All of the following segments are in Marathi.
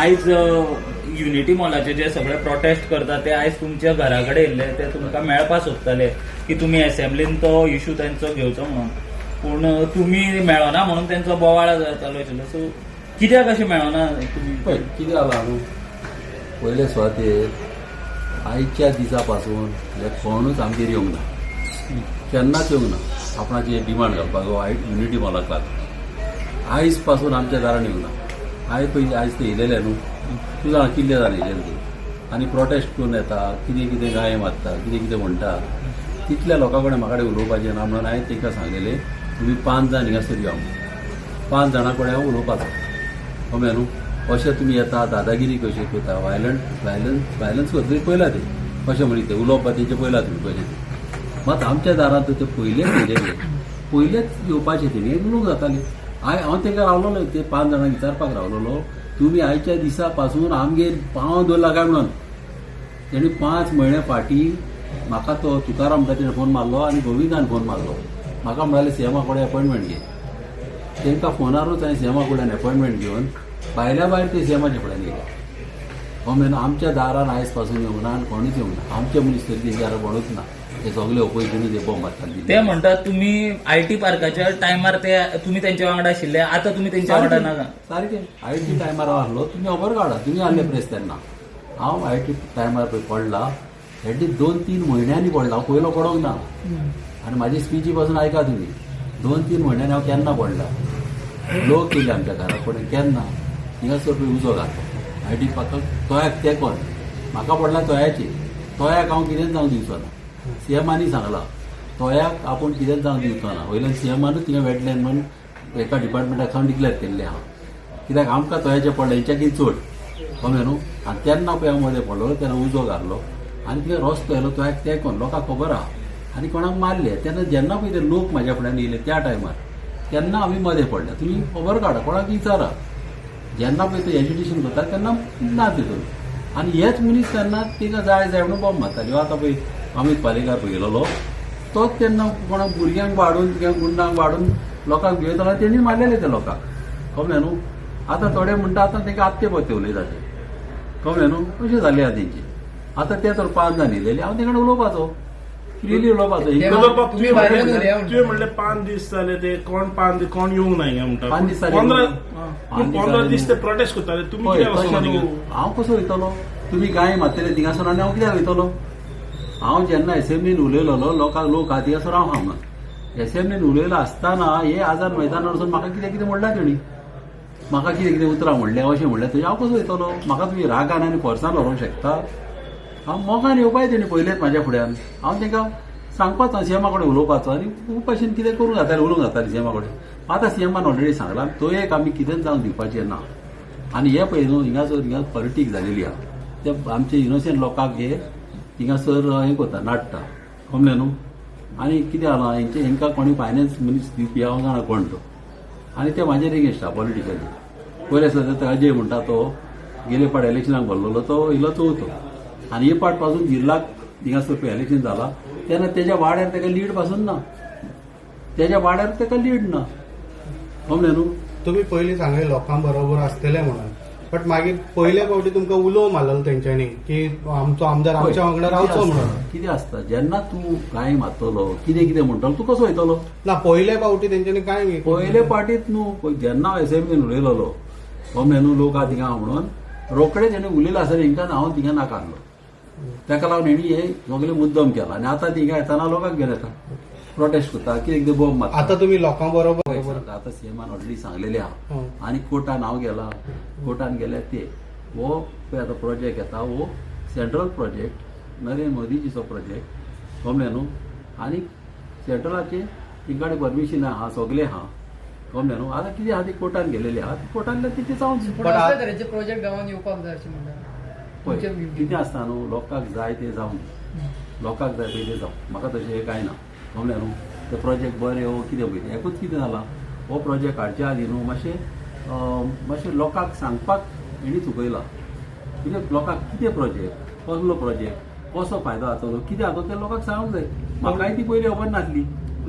आयज युनिटी मॉलाचे जे सगळे प्रोटेस्ट करता ते आयज तुमच्या घरा कडेन येयल्ले, ते तुमकां मेळपा सोदताले की तुमी असेंब्लीन तो इश्यू तांचो घेवचो म्हणून, पूण तुमी मेळना म्हणून तांचो बोवाळ चालू आशिल्लो. सो कित्याक अशें मेळना तुमी? पळय कितें जाला न्हू, पयले सुवातेर आयच्या दिसा पासून हे कोणूच आमगेर येवंक ना, केन्नाच येवंक ना आपणाची डिमांड घालपाक युनिटी मॉलाक लागून. आयज पासून आमच्या दारान येवंक ना. आयज ते येयलेले न्हू, तूं जाणा किल्ले जालें हेजेर ते, आनी प्रोटेस्ट करून येता, कितें कितें गाय मारता, कितें कितें म्हणटा. तितल्या लोकां कडेन म्हाका उलोवपाचें ना म्हणून हांवें तांकां सांगलेलें तुमी 5 जाण हिंगासर यो. 5 जाणां कडेन हांव उलोवपाचो. कळ्ळें न्हू, अशें तुमी येता दादागिरी कशी करता, वायलन्स करतली पयला ते कशें म्हणटा ते उलोवपा तेंचे पयला तुमी पयलें ते. मात आमच्या दारांत ते पयलेच येयलेले, पयलेच येवपाचें तेणी उलोवंक जातालें. हांव तांकां रावलोलो, ते 5 जाणांक विचारपाक रावलोलो तुमी आयच्या दिसा पासून आमगेर पांव दवरला काय म्हणून. तेणी 5 म्हयने फाटीं म्हाका तो तुकाराम म्हणटा तेणें फोन मारलो आनी गोविंदान फोन मारलो. म्हाका म्हणाले सीएमा कडेन अपॉयंटमेंट घे. तांकां फोनारूच हांवें सीएमा कडेन अपॉयंटमेंट घेवन भायल्या भायर ते सीएमाचे फुड्यान गेले. म्हणून आमच्या दारान आयज पासून येवंक ना आनी कोणूच येवंक ना. आमचे मनीस तरी तेंच्यार कोणूच ना, ते सगळे ओपोजिशनूच हे बॉम्ब मारताले. ते म्हणटात तुमी आयटी पार्काच्या टायमार ते तुमी तेंच्या वांगडा आशिल्ले, आतां तुमी तेंच्या वांगडा ना. सारकें आयटी टायमार आहलो, तुमी खबर काडा, तुमी आहले प्रेस तेन्ना. हांव आयटी टायमार पळय पडला, एटली 2-3 म्हयन्यांनी पडला. हांव पयलो पडोंक ना, आनी म्हाजी स्पीची पासून आयका तुमी. 2-3 म्हयन्यांनी हांव केन्ना पडला. लोक केले आमच्या घरा कडेन केन्ना हिंगासर पळय उजो घातलो आयटी पार्काक. तोयाक तेंकोन म्हाका पडला तोयाचेर. तोयाक हांव कितेंच जावंक दिवचो ना. सीएमानी सांगलां तोयाक आपूण कितेंच जावंक दिवचो ना. वयल्यान सीएमानूच थिंगा वेटलँड म्हणून एका डिपार्टमेंटाक हांव डिक्लेअर केल्लें आहा. कित्याक आमकां तोयाचें पडलें हेच्याकीन चड. कळ्ळें न्हू. आनी तेन्ना पळय हांव मदें पडलो, तेन्ना उजो घातलो आनी तिका रस्तो येयलो तोयाक तेंकोन. लोकांक खबर आहा आनी कोणाक मारले. तेन्ना जेन्ना पळय ते लोक म्हाज्या फुड्यान येयले त्या टायमार तेन्ना आमी मदें पडल्या. तुमी खबर काडा, कोणाक विचारा. जेन्ना पळय ते एज्युटेशन करता तेन्ना ना तितून. आनी हेच मनीस तेन्ना तिका जाय म्हणून बॉम्ब मारताल्यो. आतां पळय अमित पालेकार पळयलेलो, तोच तेन्ना कोणाक भुरग्यांक वाडून गुंडांक वाडून लोकांक भियेतालो, तेणी मारलेले ते लोकांक. कळ्ळें न्हू. आतां थोडे म्हणटा आतां तांकां आत्ते पत्ते उलयताचे. कळ्ळें न्हू. अशें जालें आहा तेंचें. आतां ते तर 5 जाण येयलेले, हांव तेंकडे उलोवपाचो, फ्रिली उलोवपाचो. तुवें म्हणलें 5 दीस जाले ते कोण येवंक ना हिंगा म्हणटा. 5 दीस 15 दीस ते प्रोटेस्ट करताले. तुमी कित्याक वचूंक ना? हांव कसो वयतलो. तुमी गाय मारतले थिंगासर आनी हांव कित्याक वयतलो. हांव जेन्ना एसेंब्लीन उलयलोलो लोक आहा थिंगासर हांव हांगा एसेंब्लीन उलयलो आसतना हे आझाद मैदानार वचून म्हाका कितें कितें म्हणला तेणी. म्हाका कितें कितें उतरां म्हणलें अशें म्हणलें तरी हांव कसो वयतलो. म्हाका तुमी रागान आनी फोर्सान व्हरूंक शकता. हांव मोगान येवपाय तेणी पयलेच म्हाज्या फुड्यान. हांव तांकां सांगपाचो सीएमा कडेन उलोवपाचो आनी खूब भशेन कितें करूंक जातालें उलोवंक जातालें सीएमा कडेन. आतां सीएमान ऑलरेडी सांगलां तोयेक आमी कितेंच जावंक दिवपाचें ना. आनी हे पळय न्हू हिंगा पॉलिटिक्स जालेली आहा. ते आमचे इनोसेंट लोकांक हे हिंगासर हें करता नाडटा. कळ्ळें न्हू. आनी कितें जालां हेंकां कोणी फायनान्स मनीस दिवपी हांव जाणा कोण तो. आनी ते म्हाजेर एगेन्स्ट आहा पॉलिटिकली. पयले सुद्दां अजय म्हणटा तो गेले पाट इलेक्शनाक भरलेलो, तो इलो चवथो. आनी हे पाट पासून जिल्लाक हिंगासर पळय इलेक्शन जालां तेन्ना तेज्या वाड्यार ताका लीड पासून ना. तेज्या वाड्यार ताका लीड ना. कळ्ळें न्हू. तुमी पयलीं सांगले लोकां बरोबर आसतले म्हणून, बट मागीर पयल्या फावटी तुमकां उलोव मारलेलो तेंच्यांनी की आमचो आमदार आमच्या वांगडा रावचो म्हणून. कितें आसता जेन्ना तूं गाय मारतलो कितें कितें म्हणटलो तूं कसो वयतलो. ना पयल्या फावटी तेंच्यांनी काय पयले पाटीत न्हू जेन्ना हांव एसेंब्लीन उलयलोलो कळ्ळें न्हू लोक आहा थिंगा म्हणून रोखडेच हेणें उलयलो आसतना हिंकां हांव थिंगा नाकारलो. ताका लागून हेणी हे सगळे मुद्दम केला आनी आतां थिंगा येताना लोकांक घेवन येता प्रोटेस्ट करता कितें कितें बॉम्ब मारता. आतां तुमी लोकां बरोबर आतां सीएमान ऑलरेडी सांगलेले आहा. आनी कोर्टान हांव गेला, कोर्टान गेले ते हो पळय आतां प्रोजेक्ट येता हो सेंट्रल प्रोजेक्ट नरेंद्र मोदीजीचो प्रोजेक्ट. कळ्ळें न्हू. आनी सेंट्रलाचे तिकडे परमिशन आहा सगळे आहा. कळ्ळें न्हू. आतां कितें आहा ती कोर्टान गेलेली आहा. कोर्टान तिथे जावन प्रोजेक्ट गांवांत येवपाक जाय अशें म्हणटा. पळय कितें आसता न्हू लोकांक जाय ते जावन लोकांक जाय पयलें जावं. म्हाका तशें कांय ना. कळ्ळें न्हू. ते प्रोजेक्ट बरें हो कितें पळय एकूच कितें जाला हो प्रोजेक्ट हाडच्या आदीं न्हू मातशें लोकांक सांगपाक हेणी चुकयला. कितें लोकांक कितें प्रोजेक्ट कसलो प्रोजेक्ट कसो फायदो जातलो कितें जातलो तें लोकांक सांगूंक जाय. म्हाकाय ती पयलीं खबर नासली.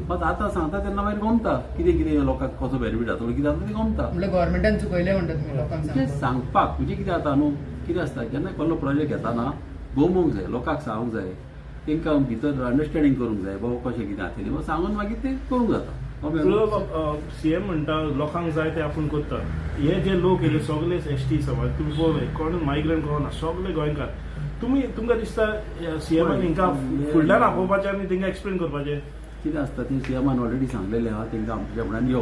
पण आता सांगता तेन्ना मागीर गमता कितें कितें लोकांक कसो बेनिफीट जाता कितें जाता तें गमता म्हणजे गव्हर्नमेंटान चुकयले म्हणतात तुम्ही लोकांक म्हणजे सांगपाक. सांगपाक म्हणजे कितें जाता न्हू कितें आसता जेन्ना कसलो प्रोजेक्ट येताना गमोवंक जाय लोकांक सांगूंक जाय तांकां भितर अंडरस्टँडींग करूंक जाय बाबा कशें कितें जातलें मग सांगून मागीर तें करूंक जाता सीएम म्हणटा लोकांक जाय ते आपूण करता हे जे लोक येयले सगळे एसटी समाज तुम्ही पळय कोण मायग्रंट कोण सगळे गोंयकार तुमकां दिसता सीएमान हिंका फुडल्यान आपोवपाचें आनी तांकां एक्सप्लेन करपाचें कितें आसता तें सीएमान ऑलरेडी सांगलेलें आहा तांकां आमच्या फुड्यान यो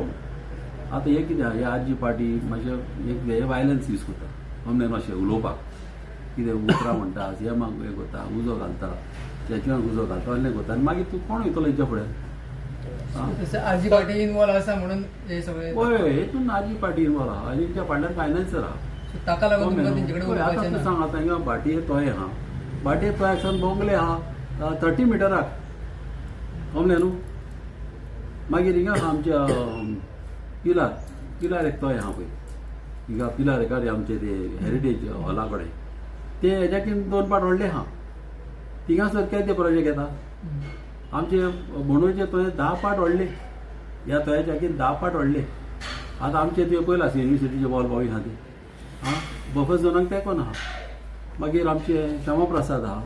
आतां हे कितें आहा हे आजी पार्टी मातशें हे वायलन्स यूज करता अमने मातशें उलोवपाक कितें उतरां म्हणटा सीएमाक हें करता उजो घालता चॅचुआंक उजो घालता असलें करता आनी मागीर तूं कोण वयतलो हेच्या फुड्यान तसं आरजी पार्टी इन्वॉल्व आसा म्हणून हे सगळे पळय हेतून आजी पार्टी इनवॉल्व आहा आनी तेच्या फाटल्यान फायनान्सर आहा So ताका लागून तुमकां तेंचे कडेन पळय, आतां उलोवपाचें तूं ना. सांग आतां हिंगा भाटये तोय आहा भाटये तोयाकसान बोंगले आहा 30 मिटराक कमलें न्हू मागीर हिंगा आमच्या पिलार एक तोय आहा पळय हिंगा पिलार एका आमचे ते हेरिटेज हॉला कडेन ते हेज्याकीन 2 पाट व्हडले आहा थिंगासर केदे प्रोजेक्ट येता आमचे म्हणूचे तोय 10 पाट व्हडले ह्या तोयाच्याकीन 10 पाट व्हडले आतां आमचे तुवें पळयलां युनिव्हर्सिटीचे वॉल बावी आहा ते बफर झोनाक तेंकोन आहा मागीर आमचे श्यामाप्रसाद आहा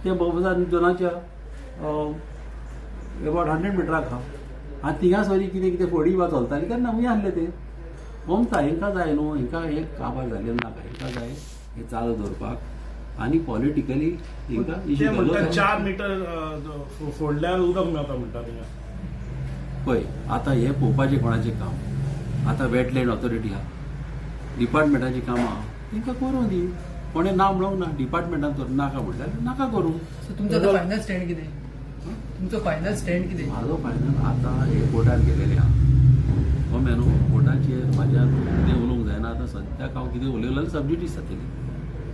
ते बफर झोनाच्या अबावट 100 मिटराक आहा आनी थिंगासरी कितें कितें फोडी वा चलताली केन्ना हूंय आहले ते गमता हेंकां जाय न्हू हेंकां हे काबार जाल्लें नाका हेंकां जाय हे चालू दवरपाक आनी पॉलिटिकली हेंकां ते इश्यू म्हणटा घालून 4 मिटर फोडल्यार उदक मेळटा म्हणटा थिंगा पळय आतां हे पळोवपाचें कोणाचें काम आतां वेटलँड ऑथॉरिटी आहा डिपार्टमेंटाची कामां आहा तेंकां करूं दी कोणें ना म्हणूंक ना डिपार्टमेंटान तर नाका म्हटल्यार नाका करूं So तुमचो आतां फायनल स्टँड कितें तुमचो फायनल स्टँड कितें म्हाजो फायनल आतां हे कोर्टान गेलेले आहा हो मेनू कोर्टाचेर म्हाज्यान कितें उलोवंक जायना आतां सद्याक हांव कितें उलयलें जाल्यार सबज्युडीस जातली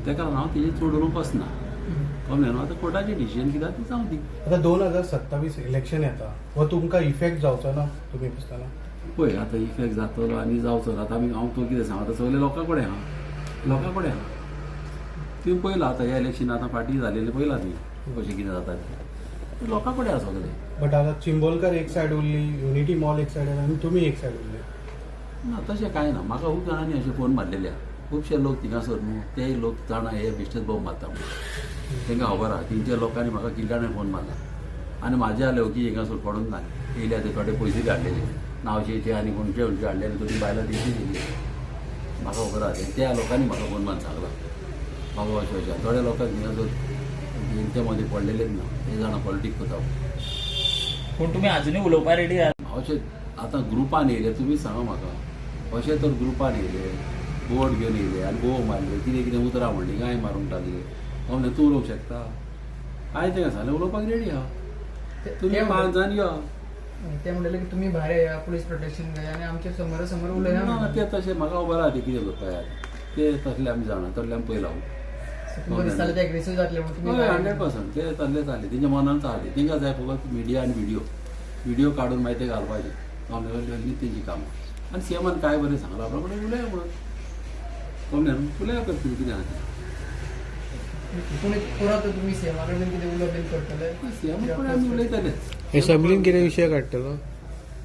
तेका लागून हांव तेजेर चड उलोवंक वचना हो मेनू आतां कोर्टाचें डिसिजन कितें आहा तें जावं दी आता 2027 इलेक्शन येता हो तुमकां इफेक्ट जावचो ना तुम्ही दिसताना पळय आतां इफेक्ट जातलो आनी जावचो आतां आमी हांव तूं कितें सांग आतां सगळे लोकां कडेन आहा लोकां कडेन आहा तुवें पळयलां आतां ह्या इलेक्शन आतां फाटीं जालेलें पळयलां तुवें कशें कितें जाता तें लोकां कडेन आहा सगळें बट आता चिंबोलकर एक सायड उरली युनिटी मॉल एक सायड आनी तुमी एक सायड उरले ना तशें कांय ना म्हाका खूब जाणांनी अशें फोन मारलेले आहा खुबशे लोक थिंगासर न्हू तेय लोक जाणा हे बेश्टेच बोंब मारता म्हणून तांकां खबर आहा तेंच्या लोकांनी म्हाका किल्ल्यान फोन मारला आनी म्हाजे जाले की हिंगासर पडून ना येयल्या ते थोडे पयशे हाडलेले नावशेचे आनी कोणचे खंयचे हाडलेले तुमी बायलां तेची दिली म्हाका खबर आहा त्या लोकांनी म्हाका फोन मारून सांगला बाबा अशें अशें थोड्या लोकांक हिंगासर तेंच्या मदीं पडलेलेच ना हे जाणा पॉलिटिक्स करता पूण तुमी अजुनूय उलोवपा रेडी आहात अशें आतां ग्रुपान येयले तुमी सांगा म्हाका अशें तर ग्रुपान येयले बोट घेवन येयले आनी बोव मारले कितें कितें उतरां म्हणली गाय मारूंक लागले अमने तूं उलोवंक शकता कांय तें सांगलें उलोवपाक रेडी आहा तुमी 5 जाण यो ते म्हणलें की तुमी भायर येया पुलीस प्रोटेक्शन घेया आनी आमच्या समोरा समोर उलया ना तें तशें म्हाका खबर आहा तें कितें करपा जाय ते तसलें आमी जाणा तसलें आमी पयलां तुमकां दिसतालें ते एग्रेसीव जातले म्हणून तुमी हय भायर 100% ते तसलें जालें तेंच्या मनांत आहा तेंकां जाय फकत मिडिया आनी व्हिडिओ काडून मागीर ते घालपाचें आमची तेंची कामां आनी सीएमान काय बरें सांगलां आपल्या कडेन उलया म्हणून कमलें न्हू उलया करता कितें आहा तें पूण परत तुमी सेवा कडेन कितें उलोवप बीन करतले सीएमा कडेन आमी उलयतलेच असेंब्लीन कितें विशय काडटलो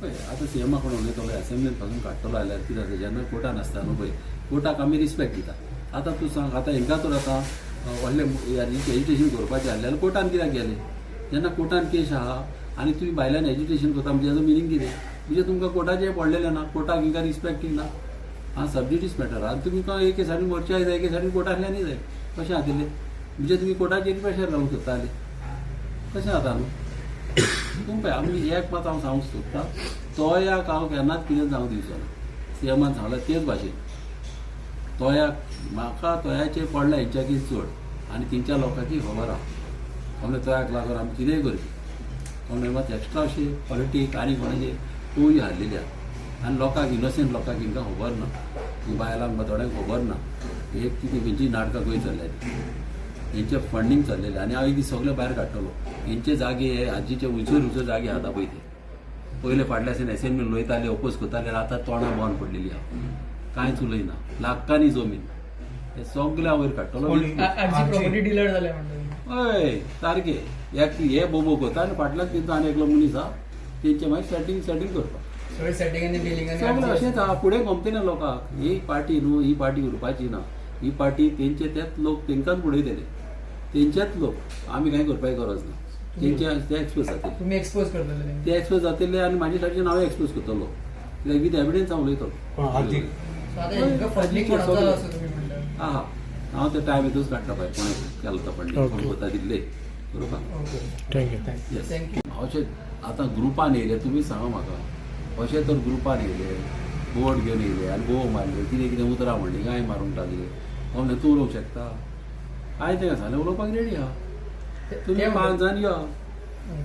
पळय आतां सीएमा कडेन उलयतलो असेंब्लीन पासून काडटलो जाल्यार कितें जाता जेन्ना कोर्टान आसता न्हू पळय कोर्टाक आमी रिस्पेक्ट दिता आतां तूं सांग आतां हेंकां तर आतां व्हडलें एज्युटेशन करपाचें जाल्यार कोर्टान कित्याक गेलें जेन्ना कोर्टान केस आहा आनी तुमी भायल्यान एज्युटेशन करता म्हणजे हेजो मिनींग कितें म्हणजे तुमकां कोर्टाचें पडलेलें ना कोर्टाक हिंकां रिस्पेक्ट दिना हां सबज्युडीस मॅटर आनी तुमकां एक केसांनी मोर्चाय जाय केसांनी कोर्टांतल्यानय जाय कशें जातलें म्हणजे तुमी कोर्टाचेर प्रेशर घालूंक सोदताले कशें जाता न्हू पूण पळय आमी एक मात हांव सांगूंक सोदतां तोयाक हांव केन्नाच कितें जावंक दिवचो ना सीएमान सांगलां तेच भाशेन तोयाक म्हाका तोयाचेर पडला हेंच्याकीन चड आनी तेंच्या लोकांकी खबर आहा म्हणजे तोयाक लागून आमी कितेंय करची म्हणजे मात एक्स्ट्रा अशें पॉलिटीक आनी कोणाचें तोय हाडलेली आहा आनी लोकांक इनोसेंट लोकांक हिंकां खबर ना बायलांक थोड्यांक खबर ना एक कितें खंयची नाटकां खंय चल्ल्यात हेंचें फंडींग चल्लेलें आनी हांव एक दीस सगळे भायर काडटलो हेंचे जागे हे आजीचे उंचर जागे आहा पळय ते पयले फाटल्याच्यान असेंब्लीन उलयताले ओपोज करताले आतां तोंडां बंद पडलेली आहा कांयच उलयना लाखांनी जमीन हे सगळे हांव वयर काडटलो आरजी प्रॉपर्टी डिलर जाल्या म्हणटा हय सारकें एक हे बोबो करता आनी फाटल्यान तेंचो आनी एकलो मनीस आहा तेंचे मागीर सेटींग करपाक सगळे सेटिंग आनी बिलिंग सगळें अशेंच आहा फुडें गमते ना लोकांक ही पार्टी न्हू ही पार्टी उरपाची ना ही पार्टी तेंचे तेच लोक तेंकांच उडयतले तेंचेच लोक आमी कांय करपाची गरज ना तेंचे ते एक्सपोज जातले तुम्ही एक्सपोज करतले तेंका. ते एक्सपोज जातले आनी म्हाजे सायडीच्यान हांव एक्सपोज करतलो कित्याक विथ एविडन्स हांव उलयतलो So आता हेंका फंडिंग कोणाचो असो तुम्ही म्हणटा. आहा हांव ते टायम हितूच काडटा भायर कोणें केलो तो फंडींग कोण कोता दिल्ले बरोबर ओके थँक्यू येस थँक्यू. अशें आतां ग्रुपान येयले तुमी सांगा म्हाका अशें तर ग्रुपान येयले बोर्ड घेवन येयले आनी बोव मारले कितें कितें उतरां म्हणली गाय मारून टाकले हांव तूं उलोवंक शकता कांय तें सांगलें उलोवपाक रेडी आहा तुमी 5 जाण यो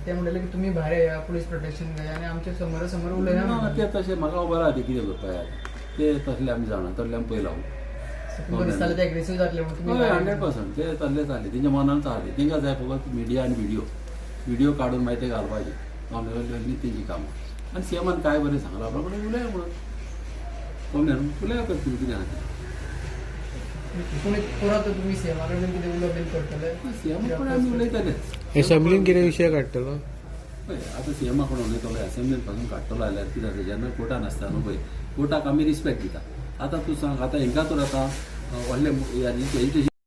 ते म्हणले की तुम्ही भायर या पुलीस प्रोटेक्शन घेया आणि आमच्या समोर समोर उलयना ना म्हणटा. ते तशें म्हाका खबर आहा ते कितें करपाक ते तसले आमी जाणा तसले आमी पयला तुमकां दिसतालें ते एग्रेसीव जातले म्हणून तुम्ही हय भायर 100% ते तसले जाले तेंच्या मनांत आहा तेंकां जाय फकत मिडिया आनी व्हिडिओ काडून मागीर ते घालपाचे व्हडली तेंची कामां आनी सीएमान काय बरें सांगलां आपल्या कडेन उलया म्हणून कळ्ळें न्हू उलया करतली कितें आहा तें कोणी परत तुम्ही सेवा कडेन कितें उलोवप बीन करतले सीएमा कडेन आमी उलयतलेच एसेंब्लीन कितें विशय काडटलो पळय आतां सीएमा कडेन उलयतलो एसेंब्लीन पासून काडटलो जाल्यार कितें जाता जेन्ना कोर्टान आसता न्हू पळय कोर्टाक आमी रिस्पेक्ट दिता आतां तूं सांग आतां हेंका तर आतां व्हडले एज्युकेशन